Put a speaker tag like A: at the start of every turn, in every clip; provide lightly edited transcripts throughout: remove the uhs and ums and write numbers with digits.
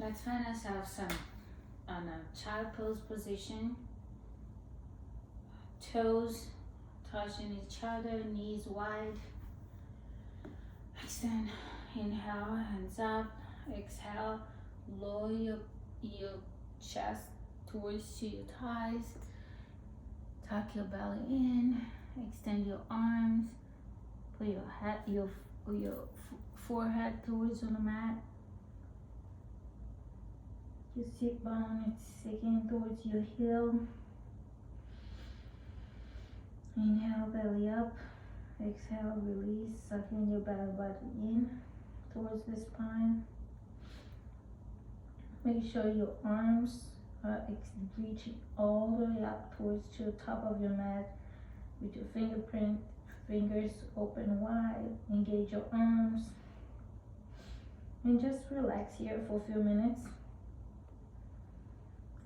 A: Let's find ourselves on a child pose position. Toes touching each other, knees wide. Extend, inhale, hands up. Exhale, lower your chest towards to your thighs. Tuck your belly in. Extend your arms. Put your head, your forehead towards on the mat. Your sit bone is sinking towards your heel. Inhale, belly up. Exhale, release, sucking your belly button in towards the spine. Make sure your arms are reaching all the way up towards the top of your mat with your fingers open wide. Engage your arms and just relax here for a few minutes.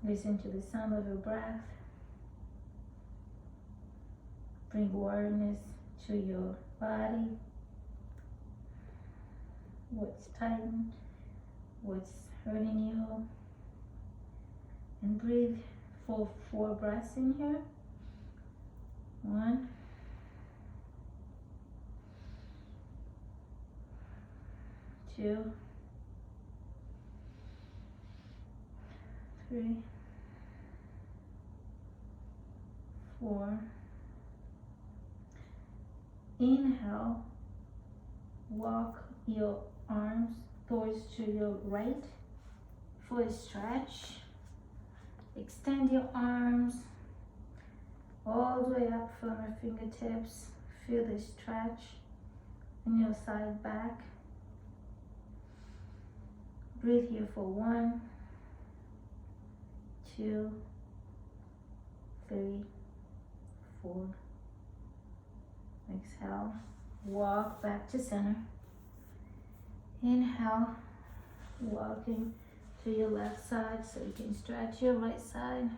A: Listen to the sound of your breath. Bring awareness to your body. What's tightened, what's hurting you. And breathe for 4 breaths in here. 1, 2, 3, 4. Inhale, walk your arms towards to your right for a stretch. Extend your arms all the way up from your fingertips. Feel the stretch in your side back. Breathe here for 1, 2, 3, 4. Exhale, walk back to center. Inhale, walking to your left side so you can stretch your right side.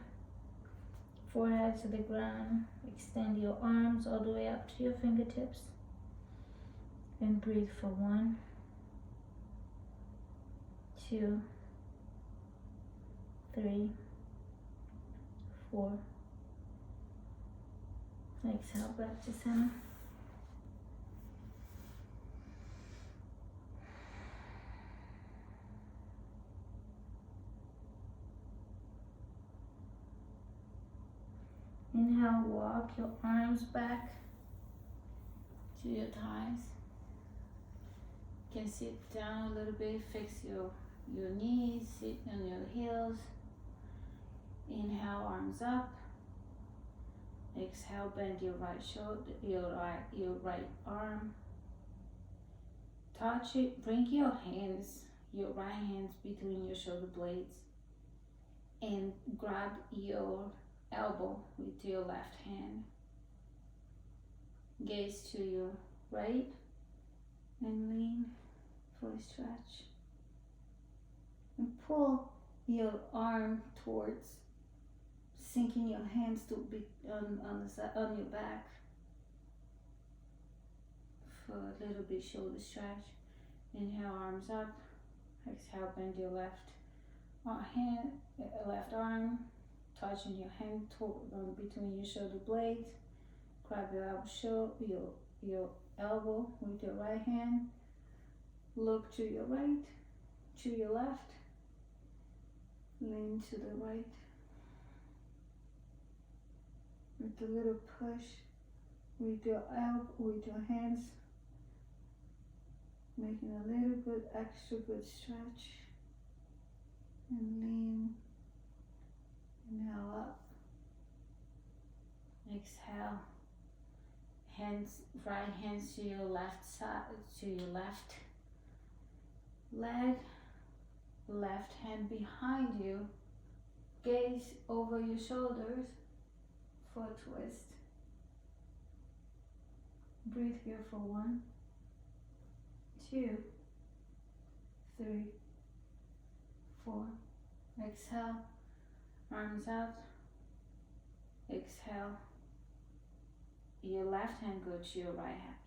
A: Forehead to the ground. Extend your arms all the way up to your fingertips. And breathe for 1, 2, 3, 4. Exhale, back to center. Inhale, walk your arms back to your thighs. You can sit down a little bit, fix your knees, sit on your heels. Inhale, arms up. Exhale, bend your right shoulder, your right arm. Touch it, bring your right hands between your shoulder blades and grab your elbow with your left hand. Gaze to your right and lean for a stretch. And pull your arm towards, sinking your hands to be on your back for a little bit shoulder stretch. Inhale, arms up. Exhale, bend your left arm, touching your hand between your shoulder blades. Grab your elbow with your right hand. Look to your right, to your left. Lean to the right. With a little push with your hands, making a little bit extra good stretch, and lean. Inhale up. Exhale. Right hands to your left side, to your left leg. Left hand behind you. Gaze over your shoulders for a twist. Breathe here for 1, 2, 3, 4. Exhale, arms out. Exhale, your left hand go to your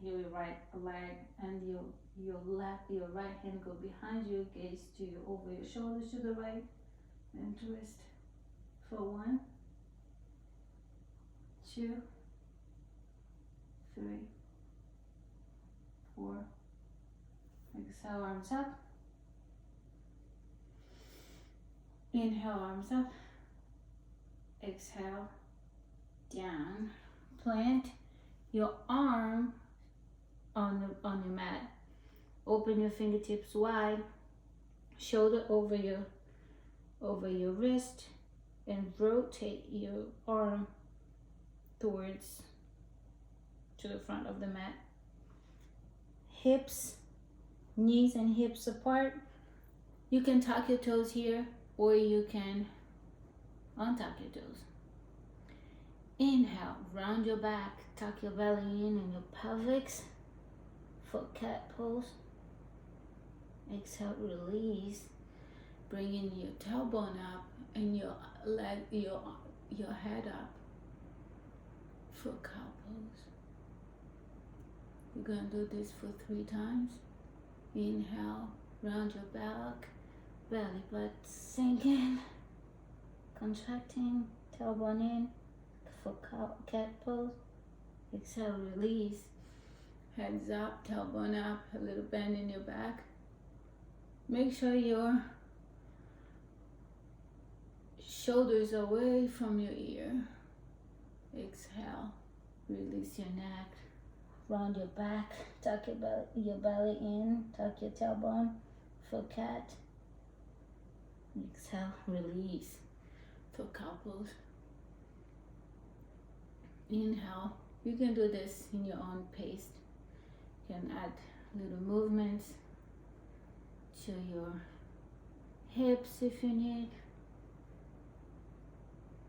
A: your right leg, and your right hand go behind you, gaze to your over your shoulders to the right, and twist for 1, 2, 3, 4. Exhale, arms up. Inhale, arms up. Exhale, down. Plant your arm on your mat. Open your fingertips wide, shoulder over your wrist, and rotate your arm towards to the front of the mat. Hips, knees and hips apart. You can tuck your toes here, or you can untuck your toes. Inhale, round your back, tuck your belly in and your pelvis for cat pose. Exhale, release, bringing your tailbone up and your leg, your head up for cow pose. We're gonna do this for 3 times. Inhale, round your back, belly button sinking, contracting, tailbone in for cat pose. Exhale, release, heads up, tailbone up, a little bend in your back. Make sure your shoulders away from your ear. Exhale, release your neck, round your back, tuck your belly in, tuck your tailbone for cat. Exhale, release for cow pose. Inhale, you can do this in your own pace. You can add little movements to your hips if you need.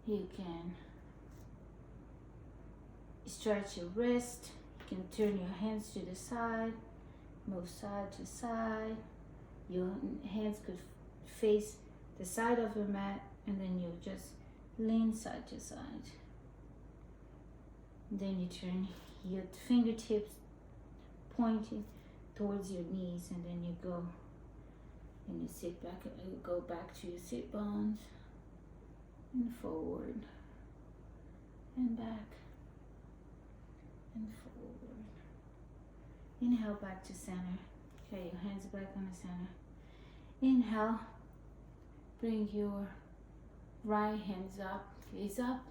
A: You can stretch your wrist. You can turn your hands to the side, move side to side. Your hands could face the side of your mat, and then you just lean side to side. Then you turn your fingertips pointing towards your knees, and then you go and you sit back, you go back to your sit bones, and forward, and back, and forward. Inhale, back to center. Okay, your hands back on the center. Inhale, bring your right hands up, gaze up.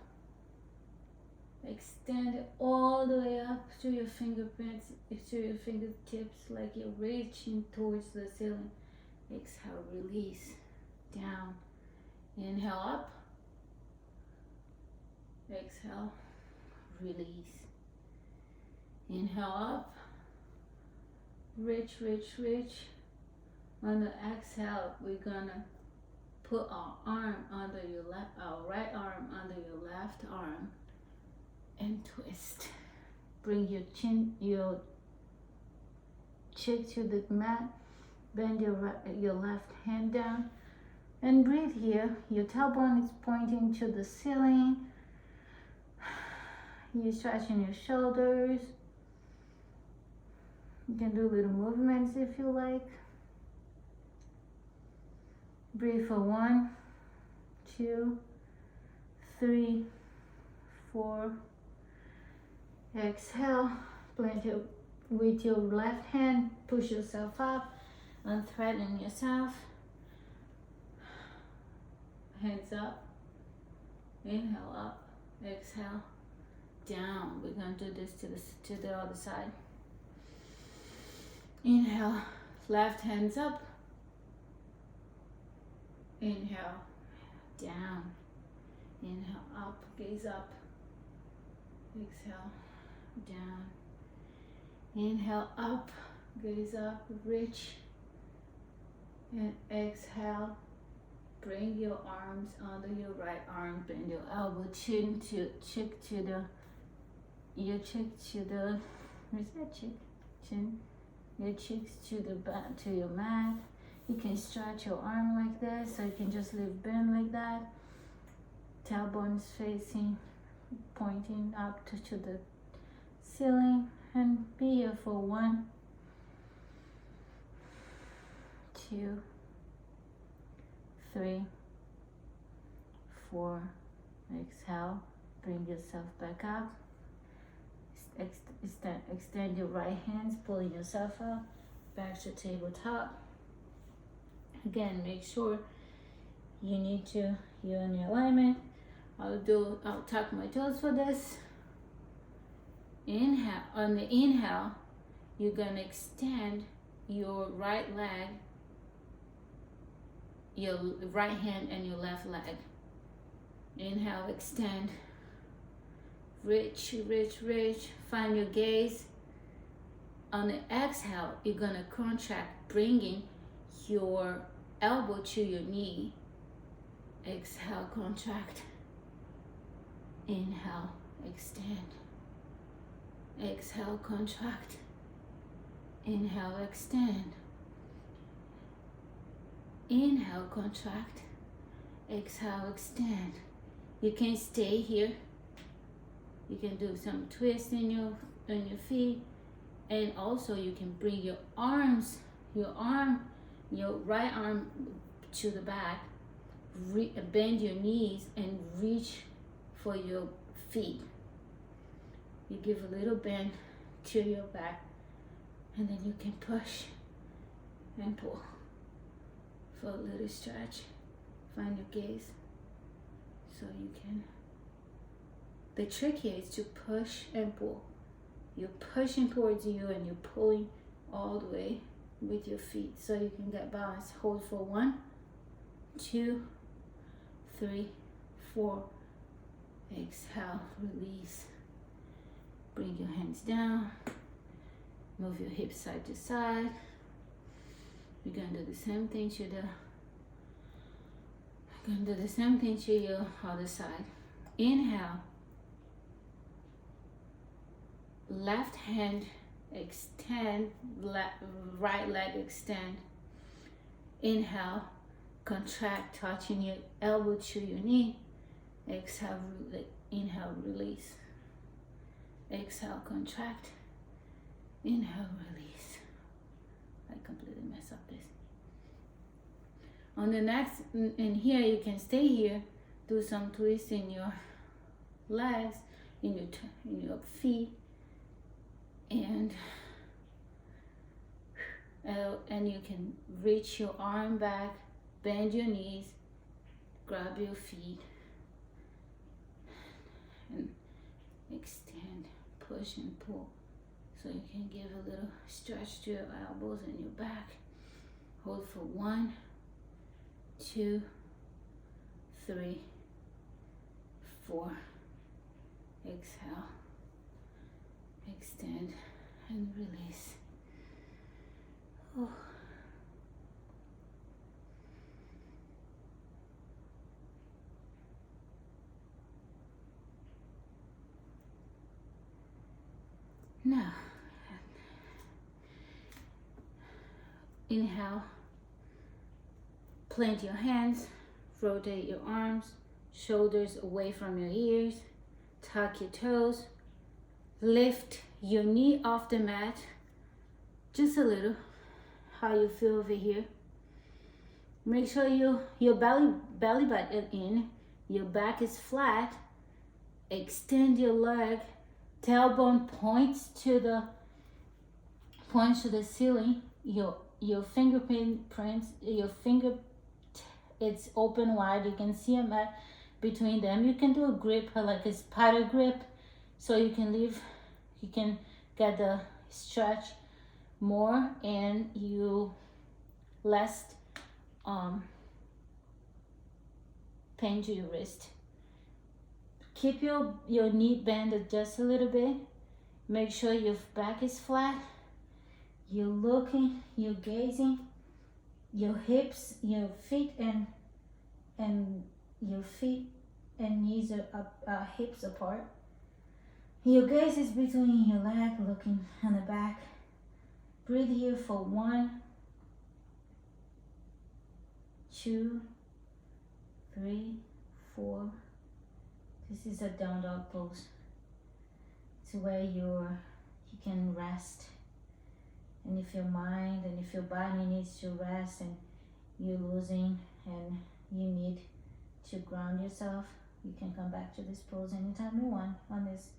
A: Extend it all the way up to your fingerprints, to your fingertips, like you're reaching towards the ceiling. Exhale, release, down. Inhale, up. Exhale, release. Inhale, up. Reach, reach, reach. On the exhale, we're gonna put our arm under your our right arm under your left arm, and twist. Bring your cheek to the mat. Bend your left hand down, and breathe here. Your tailbone is pointing to the ceiling. You're stretching your shoulders. You can do little movements if you like. Breathe for 1, 2, 3, 4. Exhale, plant with your left hand, push yourself up, unthreaten yourself. Hands up. Inhale, up. Exhale, down. We're going to do this to the other side. Inhale, left hands up. Inhale, down. Inhale, up, gaze up. Exhale, down. Inhale, up, gaze up, reach. And exhale, bring your arms under your right arm, bend your elbow, chin to cheek to the, your cheek to the, where's that cheek? Chin. Your cheeks to the back, to your mat. You can stretch your arm like this, or you can just leave bend like that. Tailbones facing, pointing up to the ceiling and be here for 1, 2, 3, 4. Exhale, bring yourself back up. Extend your right hands, pulling yourself up back to tabletop. Again, make sure you're in your alignment. I'll tuck my toes for this. Inhale. On the inhale, you're gonna extend your right leg, your right hand and your left leg. Inhale, extend. Reach, reach, reach. Find your gaze. On the exhale, you're gonna contract, bringing your elbow to your knee. Exhale, contract. Inhale, extend. Exhale, contract. Inhale, extend. Inhale, contract. Exhale, extend. You can stay here. You can do some twists in your feet, and also you can bring your right arm to the back, bend your knees and reach for your feet. You give a little bend to your back, and then you can push and pull for a little stretch. Find your gaze so you can. The trick here is to push and pull. You're pushing towards you and you're pulling all the way with your feet so you can get balance. Hold for 1, 2, 3, 4. Exhale, release. Bring your hands down. Move your hips side to side. You're gonna do the same thing to your other side. Inhale. Left hand extend, right leg extend. Inhale, contract, touching your elbow to your knee. Exhale, inhale, release. Exhale, contract. Inhale, release. I completely messed up this. On the next, and here you can stay here, do some twists in your legs, in your feet, and you can reach your arm back, bend your knees, grab your feet, and extend, push and pull. So you can give a little stretch to your elbows and your back. Hold for 1, 2, 3, 4. Exhale, extend and release. Oh. Now, inhale, plant your hands, rotate your arms, shoulders away from your ears, tuck your toes, lift your knee off the mat, just a little, how you feel over here. Make sure your belly button in, your back is flat, extend your leg, tailbone points to the ceiling, your fingerprints, it's open wide, you can see a mat between them. You can do a grip, like a spider grip, so you can get the stretch more and you less pain to your wrist. Keep your knee bent just a little bit. Make sure your back is flat. You're looking, you're gazing, your hips, your feet and your feet and knees are up, hips apart. Your gaze is between your leg, looking on the back. Breathe here for 1, 2, 3, 4. This is a down dog pose. It's where you can rest. And if your mind and if your body needs to rest and you're losing and you need to ground yourself, you can come back to this pose anytime you want on this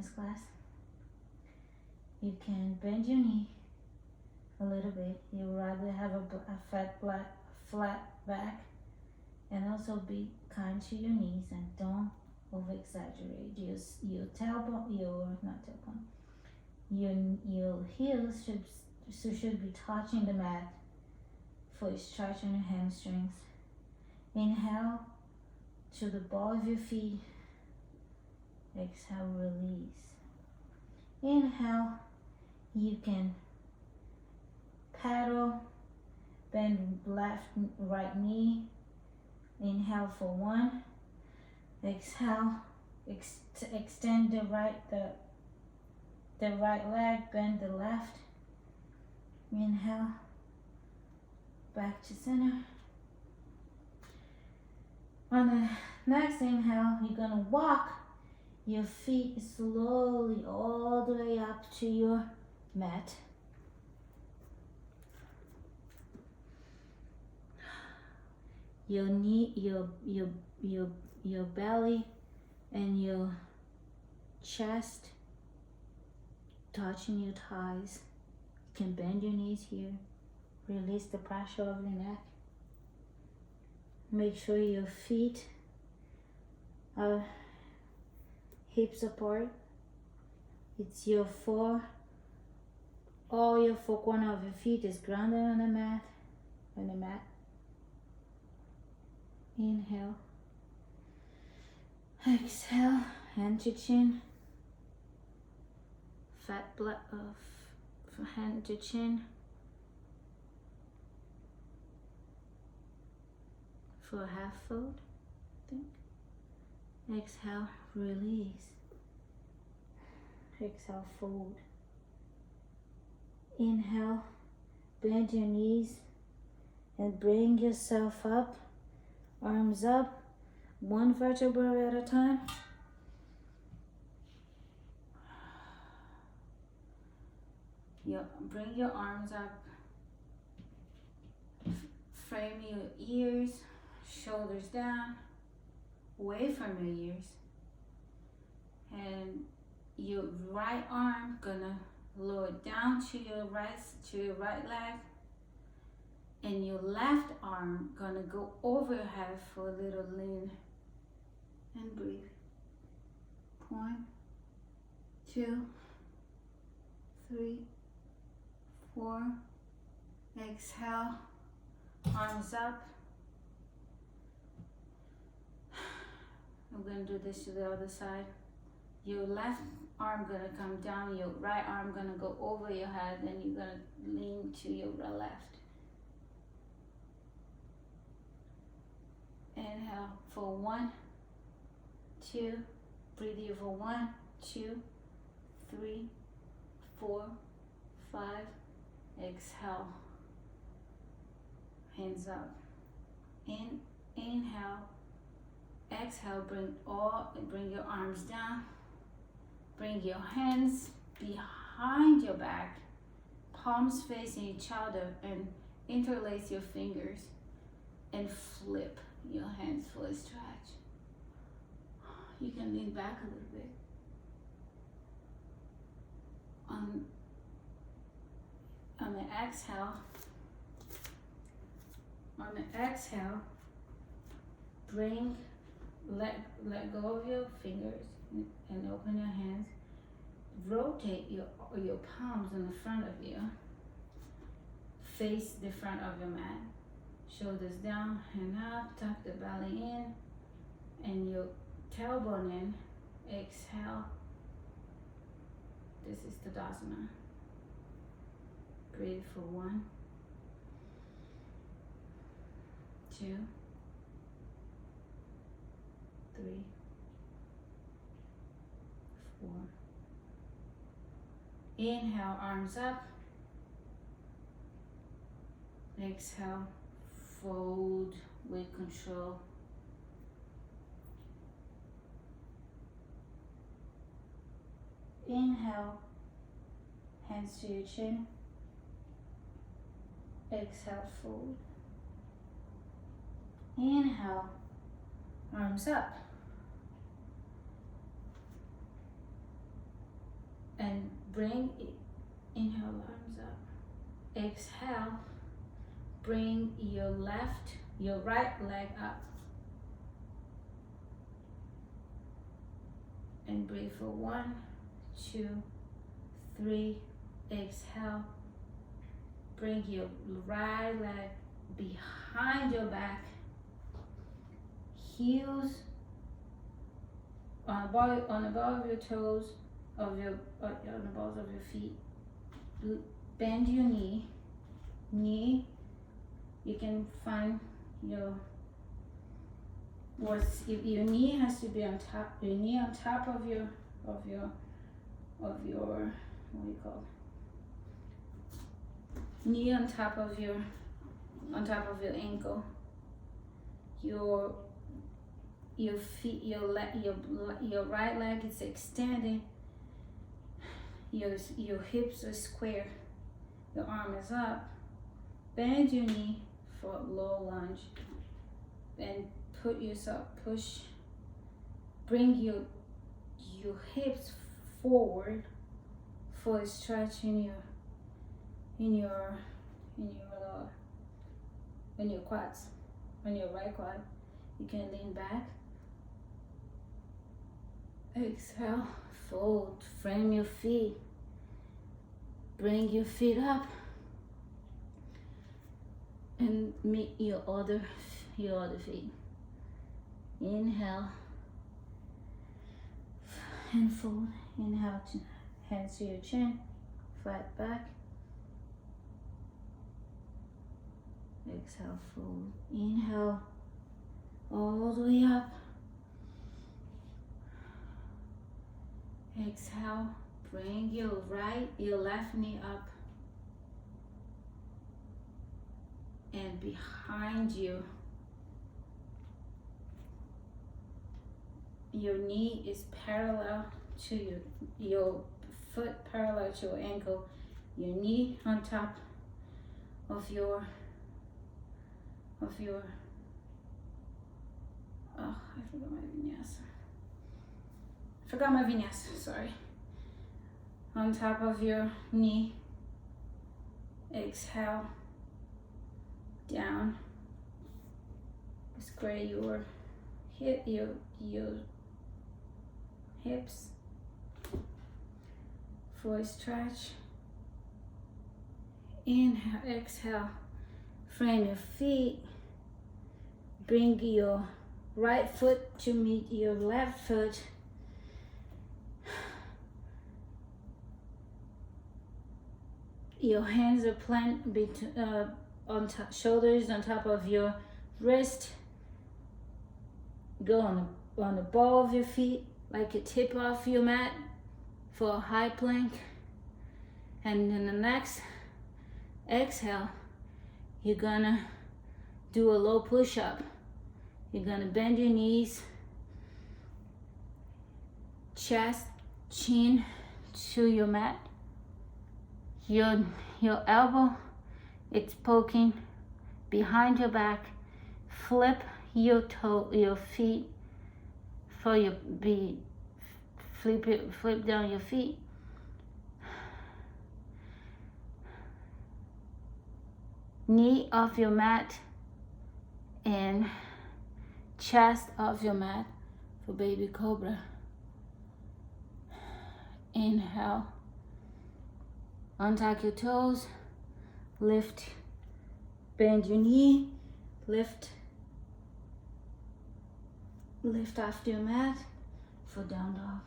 A: class. You can bend your knee a little bit. You rather have a flat back, and also be kind to your knees and don't over exaggerate. Your tailbone, your heels should be touching the mat for stretching your hamstrings. Inhale to the ball of your feet. Exhale, release. Inhale, you can paddle, bend left, right knee. Inhale for 1. Exhale, extend the right leg, bend the left. Inhale, back to center. On the next inhale, you're gonna walk your feet slowly all the way up to your mat. Your knee, your belly and your chest touching your thighs. You can bend your knees here. Release the pressure of your neck. Make sure your feet are hips apart. It's all your four corners of your feet is grounded on the mat. Inhale. Exhale, hand to chin. Hand to chin. For a half fold, I think. Exhale, release. Exhale, fold. Inhale, bend your knees and bring yourself up. Arms up, 1 vertebra at a time. Bring your arms up. Frame your ears, shoulders down, away from your ears. And your right arm gonna lower down to your right leg. And your left arm gonna go over your head for a little lean. And breathe. 1, 2, 3, 4. Exhale. Arms up. I'm gonna do this to the other side. Your left arm gonna come down, your right arm gonna go over your head, and you're gonna lean to your left. Inhale for 1, 2, breathe here for 1, 2, 3, 4, 5. Exhale. Hands up. Inhale. Exhale. Bring your arms down. Bring your hands behind your back, palms facing each other, and interlace your fingers and flip your hands for a stretch. You can lean back a little bit. On the exhale, let go of your fingers and open your hands. Rotate your palms in the front of you. Face the front of your mat. Shoulders down and up. Tuck the belly in and your tailbone in. Exhale. This is Tadasana. Breathe for 1, 2, 3, 4. Inhale, arms up. Exhale, fold with control. Inhale, hands to your chin. Exhale, fold. Inhale, arms up. And bring it. Inhale, arms up. Exhale, bring your right leg up. And breathe for 1, 2, 3. Exhale. Bring your right leg behind your back. Heels on the ball of your toes, on the balls of your feet. Bend your knee. You can find your knee has to be on top. Your knee on top of your what do you call it? Knee on top of your ankle. Your feet, your right leg is extended. Your hips are square. Your arm is up. Bend your knee for a low lunge. Then push. Bring your hips forward for a stretch in your quads. On your right quad, you can lean back. Exhale, fold, frame your feet. Bring your feet up and meet your other feet. Inhale and fold. Inhale, hands to your chin, flat back. Exhale, fold. Inhale, all the way up. Exhale, bring your left knee up and behind you. Your knee is parallel to your foot parallel to your ankle. Your knee on top of your I forgot my vinyasa, sorry. On top of your knee. Exhale, down. Square your hips for a stretch. Inhale, exhale, frame your feet. Bring your right foot to meet your left foot. Your hands are planted on top, shoulders on top of your wrist. Go on the ball of your feet like a tip off your mat for a high plank. And in the next exhale, you're gonna do a low push-up. You're gonna bend your knees, chest, chin to your mat. Your elbow, it's poking behind your back. Flip your feet for your beat. Flip down your feet. Knee off your mat and chest off your mat for baby cobra. Inhale. Untuck your toes. Lift. Bend your knee. Lift off your mat for down dog.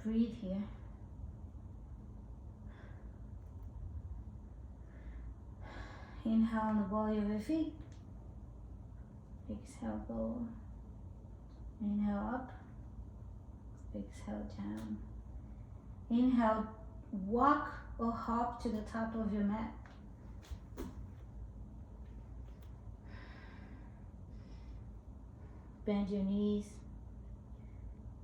A: Breathe here. Inhale on the ball of your feet. Exhale, lower. Inhale up. Exhale down. Inhale, walk or hop to the top of your mat. Bend your knees.